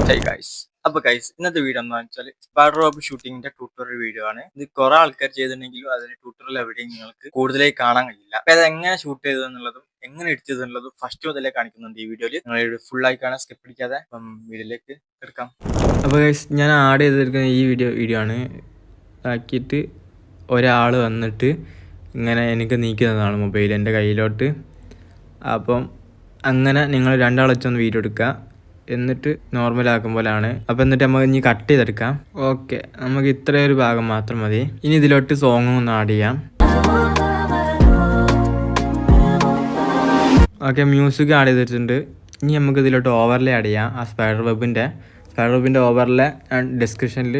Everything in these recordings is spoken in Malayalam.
Hey guys. അപ്പോൾ ഗൈസ് ഇന്നത്തെ വീഡിയോ എന്താണെന്ന് വെച്ചാൽ സ്പൈഡർ വെബ് ഷൂട്ടിങ്ങിന്റെ ട്യൂട്ടോറിയൽ വീഡിയോ ആണ്. ഇത് കുറെ ആൾക്കാർ ചെയ്തിട്ടുണ്ടെങ്കിലും അതിന്റെ ട്യൂട്ടോറിയൽ എവിടെയും നിങ്ങൾക്ക് കൂടുതലായി കാണാൻ കഴിയില്ല. അപ്പോൾ അത് എങ്ങനെ ഷൂട്ട് ചെയ്തതെന്നുള്ളതും എങ്ങനെ എഡിറ്റ് ചെയ്തെന്നുള്ളതും ഫസ്റ്റ് മുതലേ കാണിക്കുന്നുണ്ട് ഈ വീഡിയോയിൽ. നിങ്ങൾ ഫുൾ ആയി കാണാൻ സ്കിപ്പ് അടിക്കാതെ വീഡിയോയിലേക്ക് എടുക്കാം. അപ്പോൾ ഗൈസ് ഞാൻ ആഡ് ചെയ്തെടുക്കുന്ന ഈ വീഡിയോ ആണ്. ആക്കിയിട്ട് ഒരാൾ വന്നിട്ട് ഇങ്ങനെ എനിക്ക് നീക്കുന്നതാണ് മൊബൈൽ എൻ്റെ കയ്യിലോട്ട്. അപ്പം അങ്ങനെ നിങ്ങൾ രണ്ടാൾ വെച്ചൊന്ന് വീഡിയോ എടുക്കുക, എന്നിട്ട് നോർമലാക്കും പോലെയാണ്. അപ്പം എന്നിട്ട് നമുക്ക് ഇനി കട്ട് ചെയ്തെടുക്കാം. ഓക്കെ, നമുക്ക് ഇത്രയൊരു ഭാഗം മാത്രം മതി. ഇനി ഇതിലോട്ട് സോങ്ങും ഒന്ന് ആഡ് ചെയ്യാം. ഓക്കെ, മ്യൂസിക് ആഡ് ചെയ്തിട്ടുണ്ട്. ഇനി നമുക്ക് ഇതിലോട്ട് ഓവർലേ ആഡ് ചെയ്യാം. ആ സ്പൈഡർ വെബിൻ്റെ ഓവർലേ ഞാൻ ഡിസ്ക്രിപ്ഷനിൽ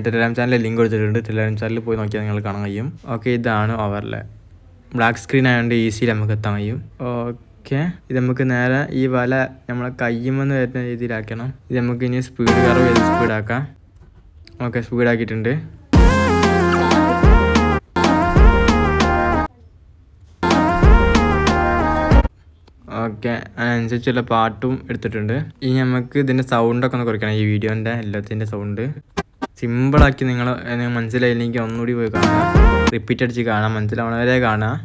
ടെലഗ്രാം ചാനലിൽ ലിങ്ക് കൊടുത്തിട്ടുണ്ട്. ടെലഗ്രാം ചാനലിൽ പോയി നോക്കിയാൽ നിങ്ങൾ കാണാൻ കഴിയും. ഓക്കെ, ഇതാണ് ഓവർലേ. ബ്ലാക്ക് സ്ക്രീൻ ആയതുകൊണ്ട് ഈസിയിൽ നമുക്ക് എത്താൻ കഴിയും. ഓക്കെ, ഇത് നമുക്ക് നേരെ ഈ വല നമ്മളെ കയ്യുമെന്ന് വരുന്ന രീതിയിലാക്കണം. ഇത് നമുക്ക് ഇനി സ്പീഡ് കർവ് ചെയ്ത് സ്പീഡാക്കാം. ഓക്കെ, സ്പീഡാക്കിയിട്ടുണ്ട്. ഓക്കെ, അതിനനുസരിച്ചുള്ള പാട്ടും എടുത്തിട്ടുണ്ട്. ഇനി നമുക്ക് ഇതിൻ്റെ സൗണ്ടൊക്കെ ഒന്ന് കുറയ്ക്കണം. ഈ വീഡിയോൻ്റെ എല്ലാത്തിൻ്റെ സൗണ്ട് സിമ്പിളാക്കി നിങ്ങൾ മനസ്സിലായില്ലെങ്കിൽ ഒന്നുകൂടി പോയി കാണാം. റിപ്പീറ്റ് അടിച്ച് കാണാം, മനസ്സിലാവണവരെ കാണാം.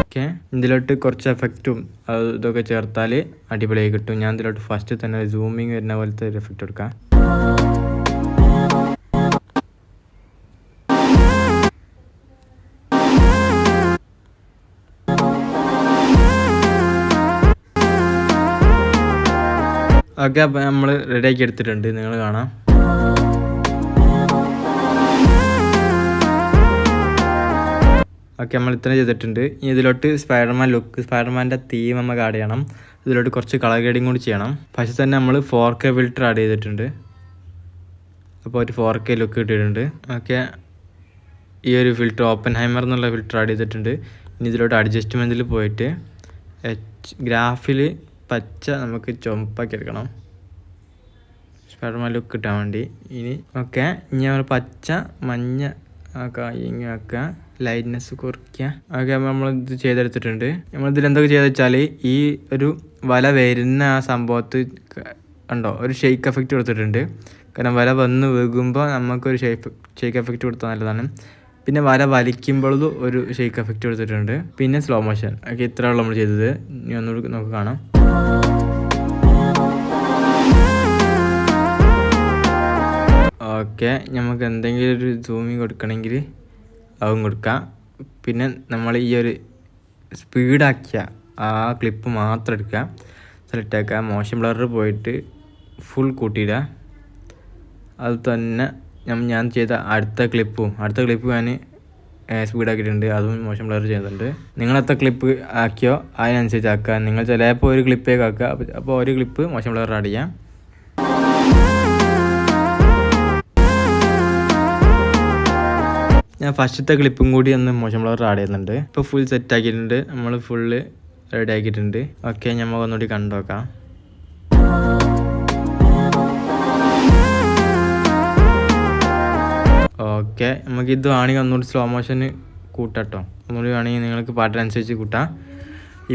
ഓക്കെ, ഇതിലോട്ട് കുറച്ച് എഫക്റ്റും ഇതൊക്കെ ചേർത്താൽ അടിപൊളിയായി കിട്ടും. ഞാൻ ഇതിലോട്ട് ഫസ്റ്റ് തന്നെ സൂമിങ് വരുന്ന പോലത്തെ ഒരു എഫക്റ്റ് കൊടുക്കാം. ഓക്കെ, അപ്പം നമ്മൾ റെഡിയാക്കി എടുത്തിട്ടുണ്ട്, നിങ്ങൾ കാണാം. ഓക്കെ, നമ്മൾ ഇത്രയും ചെയ്തിട്ടുണ്ട്. ഇനി ഇതിലോട്ട് സ്പൈഡർമാൻ്റെ തീം നമുക്ക് ആഡ് ചെയ്യണം. ഇതിലോട്ട് കുറച്ച് കളർ ഗ്രേഡിങ് കൂടി ചെയ്യണം. പക്ഷേ തന്നെ നമ്മൾ 4K ഫിൽറ്റർ ആഡ് ചെയ്തിട്ടുണ്ട്. അപ്പോൾ ഒരു 4K ലുക്ക് കിട്ടിയിട്ടുണ്ട്. ഓക്കെ, ഈ ഒരു ഫിൽറ്റർ ഓപ്പൻഹൈമർ എന്നുള്ള ഫിൽറ്റർ ആഡ് ചെയ്തിട്ടുണ്ട്. ഇനി ഇതിലോട്ട് അഡ്ജസ്റ്റ്മെൻറ്റിൽ പോയിട്ട് ഗ്രാഫിൽ പച്ച നമുക്ക് ചുമപ്പാക്കി എടുക്കണം, സ്പൈഡർമാൻ ലുക്ക് കിട്ടാൻ വേണ്ടി. ഇനി നമ്മൾ പച്ച മഞ്ഞ ആക്കുക, ലൈറ്റ്നെസ് കുറയ്ക്കുക. ഓക്കെ, അപ്പോൾ നമ്മളിത് ചെയ്തെടുത്തിട്ടുണ്ട്. നമ്മളിതിൽ എന്തൊക്കെ ചെയ്തെന്ന് വെച്ചാൽ ഈ ഒരു വല വരുന്ന ആ സംഭവത്ത് കണ്ടോ ഒരു ഷെയ്ക്ക് എഫക്റ്റ് കൊടുത്തിട്ടുണ്ട്. കാരണം വല വന്ന് വീകുമ്പോൾ നമുക്കൊരു ഷെയ്ക്ക് എഫക്റ്റ് കൊടുത്താൽ നല്ലതാണ്. പിന്നെ വല വലിക്കുമ്പോഴും ഒരു ഷെയ്ക്ക് എഫക്റ്റ് കൊടുത്തിട്ടുണ്ട്. പിന്നെ സ്ലോ മോഷൻ. ഓക്കെ, ഇത്രയുള്ള നമ്മൾ ചെയ്തത്. ഇനി ഒന്നുകൂടി നമുക്ക് കാണാം. ഓക്കെ, നമുക്ക് എന്തെങ്കിലും ഒരു സൂമിങ് കൊടുക്കണമെങ്കിൽ അതും കൊടുക്കാം. പിന്നെ നമ്മൾ ഈ ഒരു സ്പീഡാക്കിയ ആ ക്ലിപ്പ് മാത്രം എടുക്കുക, സെലക്ട് ആക്കുക, മോഷൻ ബ്ലറിൽ പോയിട്ട് ഫുൾ കൂട്ടിയിടുക. അത് തന്നെ ഞാൻ ചെയ്ത അടുത്ത ക്ലിപ്പ് ഞാൻ സ്പീഡാക്കിയിട്ടുണ്ട്, അതും മോഷൻ ബ്ലർ ചെയ്യുന്നുണ്ട്. നിങ്ങളെത്ര ക്ലിപ്പ് ആക്കിയോ അതിനനുസരിച്ച് ആക്കുക. നിങ്ങൾ ചിലപ്പോൾ ഒരു ക്ലിപ്പേക്ക് ആക്കുക, അപ്പോൾ ഒരു ക്ലിപ്പ് മോഷൻ ബ്ലർ ആഡ് ചെയ്യാം. ഞാൻ ഫസ്റ്റത്തെ ക്ലിപ്പും കൂടി ഒന്ന് മോഷൻ ബ്ലർ ആഡ് ചെയ്യുന്നുണ്ട്. ഇപ്പോൾ ഫുൾ സെറ്റ് ആക്കിയിട്ടുണ്ട്, നമ്മൾ ഫുള്ള് റെഡി ആക്കിയിട്ടുണ്ട്. ഓക്കെ, നമുക്ക് ഒന്നുകൂടി കണ്ടു നോക്കാം. ഓക്കെ, നമുക്ക് ഇത് വേണമെങ്കിൽ ഒന്നുകൂടി സ്ലോ മോഷന് കൂട്ടാട്ടോ. ഒന്നുകൂടി വേണമെങ്കിൽ നിങ്ങൾക്ക് പാട്ടിനനുസരിച്ച് കൂട്ടാം.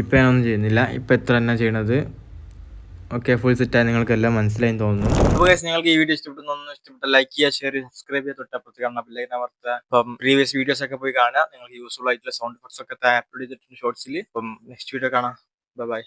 ഇപ്പം ഞാനൊന്നും ചെയ്യുന്നില്ല, ഇപ്പം എത്ര തന്നെ ചെയ്യണത്. ഓക്കെ, ഫുൾ സെറ്റായി നിങ്ങൾക്ക് എല്ലാം മനസ്സിലായി തോന്നുന്നു. അപ്പോൾ നിങ്ങൾക്ക് ഈ വീഡിയോ ഇഷ്ടപ്പെട്ട ലൈക്ക് ചെയ്യുക, ഷെയർ ചെയ്യുക, സബ്സ്ക്രൈബ് ചെയ്യുക, തൊട്ടപ്പുറത്ത് കാണാൻ ബെല്ലൈക്കൺ അമർത്തുക. അപ്പം പ്രീവിയസ് വീഡിയോസ് ഒക്കെ പോയി കാണുക. നിങ്ങൾക്ക് യൂസ്ഫുൾ ആയിട്ടുള്ള സൗണ്ട് എഫക്ട്സ് ഒക്കെ അപ്ലോഡ് ചെയ്തിട്ടുണ്ട് ഷോർട്സിൽ. അപ്പം നെക്സ്റ്റ് വീഡിയോ കാണാം. ബൈ.